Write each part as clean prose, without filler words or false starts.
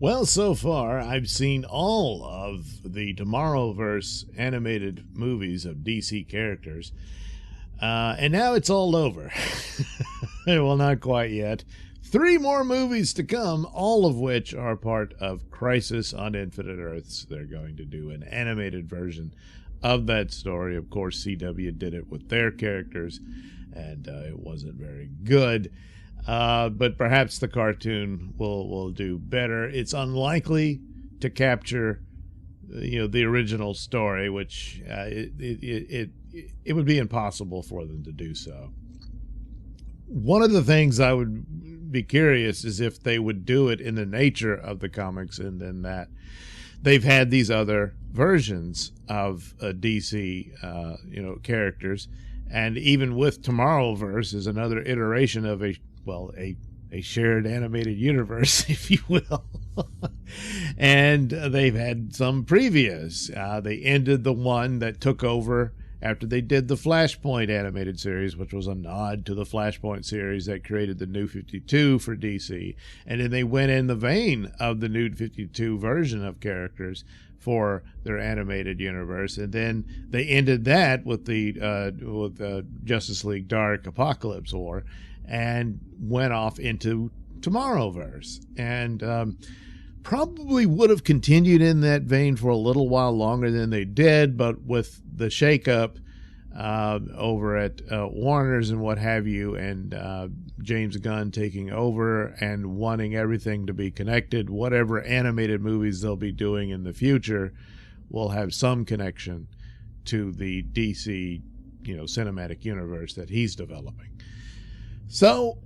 Well, so far, I've seen all of the Tomorrowverse animated movies of DC characters, and now it's all over. Well, not quite yet. 3 more movies to come, all of which are part of Crisis on Infinite Earths. They're going to do an animated version of that story. Of course, CW did it with their characters, and it wasn't very good. But perhaps the cartoon will do better. It's unlikely to capture, the original story, which it would be impossible for them to do so. One of the things I would be curious is if they would do it in the nature of the comics, and then that they've had these other versions of DC, characters, and even with Tomorrowverse is another iteration of a shared animated universe, if you will. And they've had some previous. They ended the one that took over after they did the Flashpoint animated series, which was a nod to the Flashpoint series that created the New 52 for DC. And then they went in the vein of the New 52 version of characters for their animated universe, and then they ended that with the Justice League Dark Apocalypse War, and went off into Tomorrowverse, and probably would have continued in that vein for a little while longer than they did, but with the shakeup over at Warner's and what have you, and James Gunn taking over and wanting everything to be connected, whatever animated movies they'll be doing in the future will have some connection to the DC, cinematic universe that he's developing. So,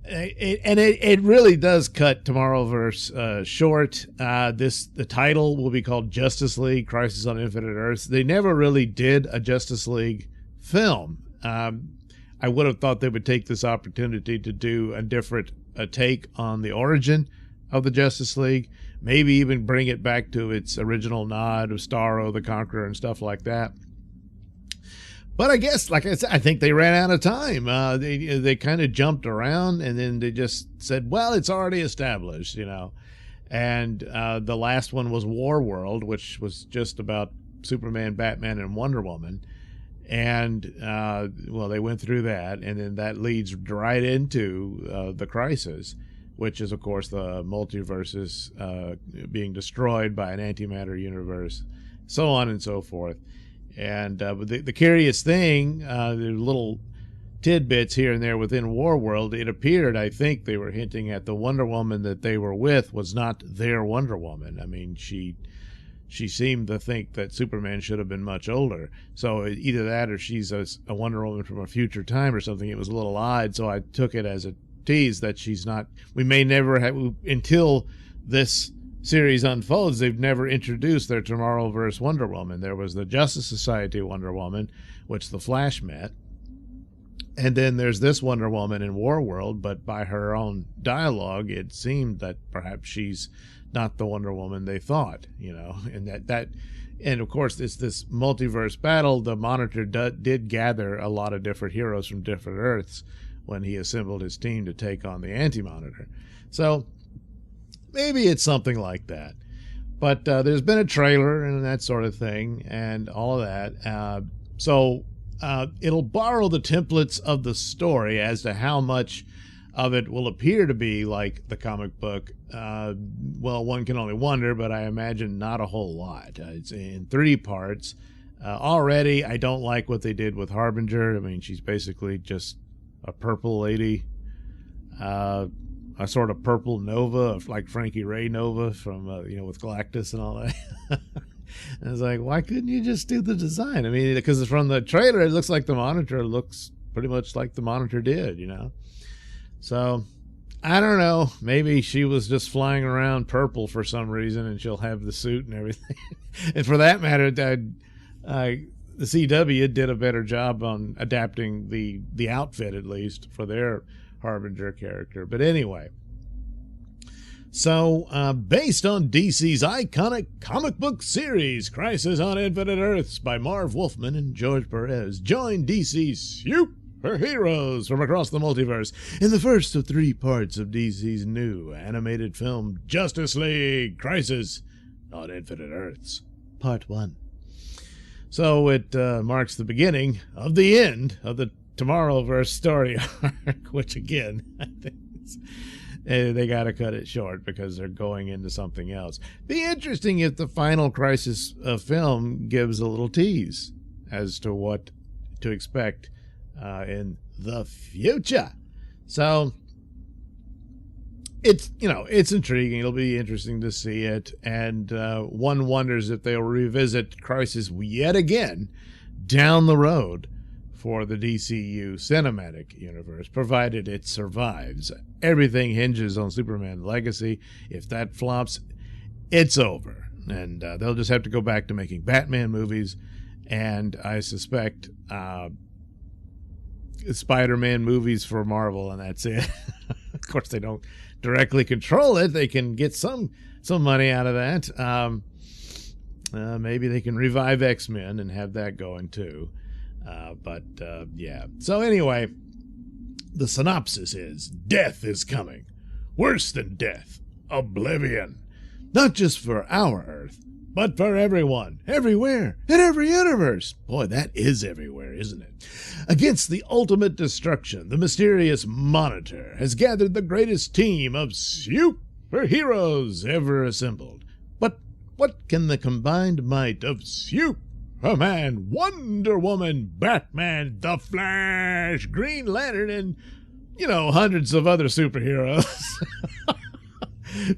it really does cut Tomorrowverse short. The title will be called Justice League: Crisis on Infinite Earths. They never really did a Justice League film. I would have thought they would take this opportunity to do a different take on the origin of the Justice League, maybe even bring it back to its original nod of Starro the Conqueror and stuff like that. But I guess, like I said, I think they ran out of time. They kind of jumped around, and then they just said, well, it's already established, And the last one was War World, which was just about Superman, Batman, and Wonder Woman. And, they went through that, and then that leads right into the Crisis, which is, of course, the multiverses being destroyed by an antimatter universe, so on and so forth. And the curious thing, the little tidbits here and there within Warworld, it appeared, I think they were hinting at the Wonder Woman that they were with was not their Wonder Woman. I mean, she seemed to think that Superman should have been much older. So either that or she's a Wonder Woman from a future time or something. It was a little odd, so I took it as a tease that she's not. We may never have, until this series unfolds, they've never introduced their Tomorrowverse Wonder Woman. There was the Justice Society Wonder Woman, which the Flash met, and then there's this Wonder Woman in Warworld, but by her own dialogue, it seemed that perhaps she's not the Wonder Woman they thought, and and of course, it's this multiverse battle. The Monitor did gather a lot of different heroes from different Earths when he assembled his team to take on the Anti-Monitor. So maybe it's something like that. But there's been a trailer and that sort of thing and all of that. So it'll borrow the templates of the story as to how much of it will appear to be like the comic book. One can only wonder, but I imagine not a whole lot. It's in 3 parts. Already, I don't like what they did with Harbinger. I mean, she's basically just a purple lady. A sort of purple Nova, like Frankie Ray Nova from, with Galactus and all that. And I was like, why couldn't you just do the design? I mean, because from the trailer, it looks like the Monitor looks pretty much like the Monitor did, So, I don't know. Maybe she was just flying around purple for some reason, and she'll have the suit and everything. And for that matter, the CW did a better job on adapting the outfit, at least, for their Harbinger character. But anyway, so based on DC's iconic comic book series Crisis on Infinite Earths by Marv Wolfman and George Perez, join DC's superheroes from across the multiverse in the first of 3 parts of DC's new animated film Justice League Crisis on Infinite Earths, Part 1. So it marks the beginning of the end of the Tomorrowverse story arc, which again, I think they got to cut it short because they're going into something else. Be interesting if the final Crisis film gives a little tease as to what to expect in the future. So it's intriguing. It'll be interesting to see it, and one wonders if they'll revisit Crisis yet again down the road for the DCU cinematic universe, provided it survives. Everything hinges on Superman Legacy. If that flops, it's over, and they'll just have to go back to making Batman movies, and I suspect Spider-Man movies for Marvel, and that's it. Of course, they don't directly control it. They can get some money out of that. Maybe they can revive X-Men and have that going too. Yeah. So anyway, the synopsis is: death is coming. Worse than death. Oblivion. Not just for our Earth, but for everyone, everywhere, in every universe. Boy, that is everywhere, isn't it? Against the ultimate destruction, the mysterious Monitor has gathered the greatest team of superheroes ever assembled. But what can the combined might of Superman, Wonder Woman, Batman, The Flash, Green Lantern, and, hundreds of other superheroes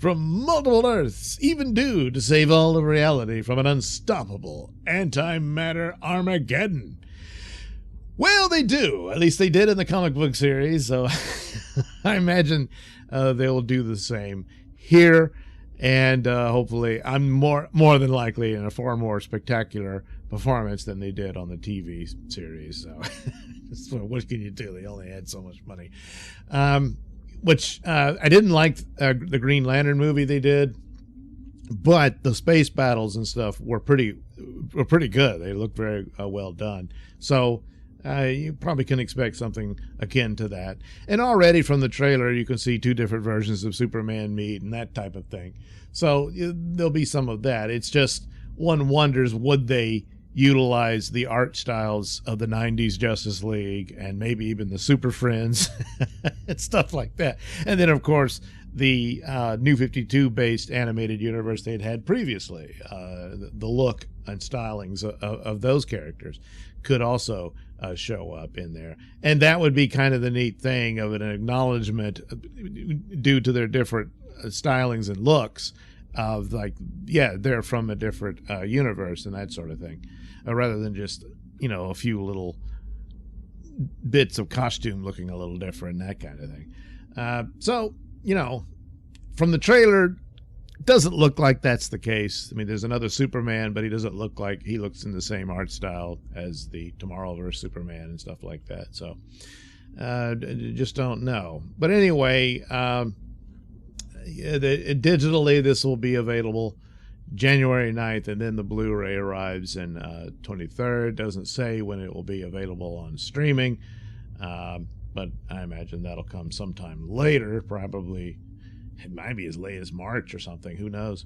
from multiple Earths even do to save all of reality from an unstoppable antimatter Armageddon? Well, they do. At least they did in the comic book series, so I imagine they will do the same here, and hopefully, I'm more than likely in a far more spectacular performance than they did on the TV series. So what can you do? They only had so much money. Which I didn't like the Green Lantern movie they did, but the space battles and stuff were pretty good. They looked very well done. So you probably can expect something akin to that. And already from the trailer, you can see 2 different versions of Superman meet and that type of thing. So there'll be some of that. It's just one wonders, would they utilize the art styles of the 90s Justice League and maybe even the Super Friends and stuff like that. And then, of course, the New 52 based animated universe they'd had previously. The look and stylings of those characters could also show up in there. And that would be kind of the neat thing of an acknowledgement due to their different stylings and looks of, like, yeah, they're from a different universe and that sort of thing, rather than just, a few little bits of costume looking a little different, that kind of thing. So, from the trailer, it doesn't look like that's the case. I mean, there's another Superman, but he doesn't look like he looks in the same art style as the Tomorrowverse Superman and stuff like that. So, just don't know. But anyway, digitally, this will be available January 9th, and then the Blu-ray arrives in 23rd. Doesn't say when it will be available on streaming, but I imagine that'll come sometime later. Probably, it might be as late as March or something. Who knows?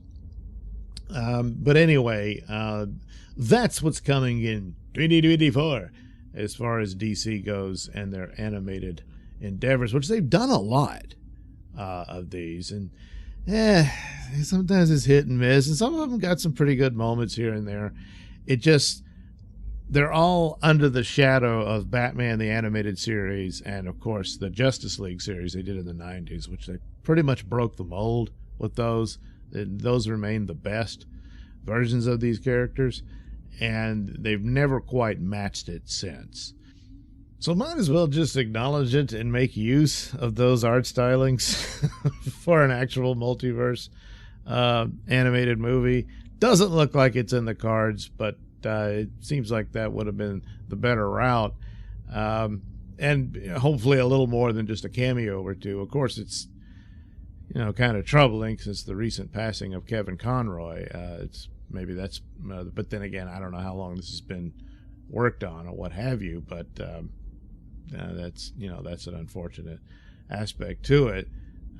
But anyway, that's what's coming in 2024 as far as DC goes and their animated endeavors, which they've done a lot of these, and sometimes it's hit and miss, and some of them got some pretty good moments here and there. They're all under the shadow of Batman the Animated Series and, of course, the Justice League series they did in the 90s, which they pretty much broke the mold with those. Those remain the best versions of these characters, and they've never quite matched it since. So might as well just acknowledge it and make use of those art stylings for an actual multiverse animated movie. Doesn't look like it's in the cards, but it seems like that would have been the better route. And hopefully a little more than just a cameo or two. Of course, it's kind of troubling since the recent passing of Kevin Conroy. But then again, I don't know how long this has been worked on or what have you, but that's that's an unfortunate aspect to it.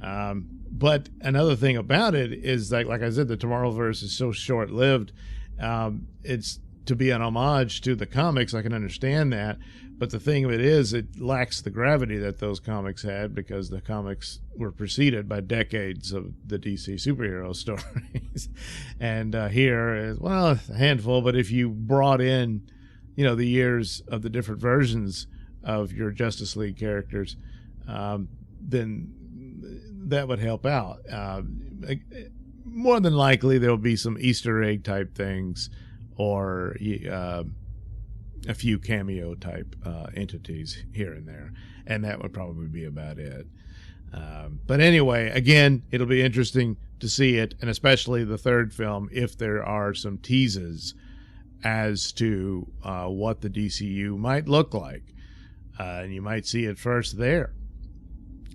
But another thing about it is that, like I said, the Tomorrowverse is so short-lived. It's to be an homage to the comics. I can understand that, but the thing of it is, it lacks the gravity that those comics had, because the comics were preceded by decades of the DC superhero stories. And here is, well, a handful, but if you brought in, the years of the different versions of your Justice League characters, then that would help out. More than likely, there'll be some Easter egg type things, or a few cameo type entities here and there, and that would probably be about it. But anyway, again, it'll be interesting to see it, and especially the third film, if there are some teases as to what the DCU might look like. And you might see it first there.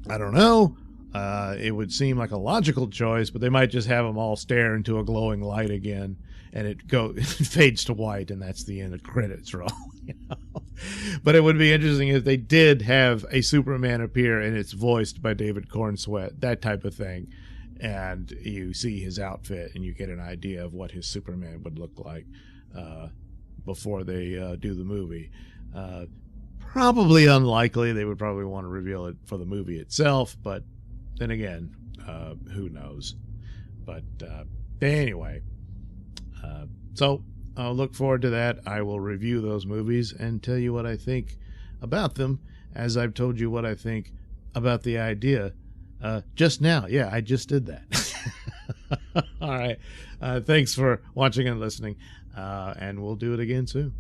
I don't know. It would seem like a logical choice, but they might just have them all stare into a glowing light again, and it fades to white, and that's the end of credits roll. But it would be interesting if they did have a Superman appear and it's voiced by David Cornsweet, that type of thing, and you see his outfit and you get an idea of what his Superman would look like before they do the movie. Probably unlikely. They would probably want to reveal it for the movie itself, but then again, who knows? But anyway, so I'll look forward to that. I will review those movies and tell you what I think about them, as I've told you what I think about the idea just now. Yeah, I just did that. All right. Thanks for watching and listening, and we'll do it again soon.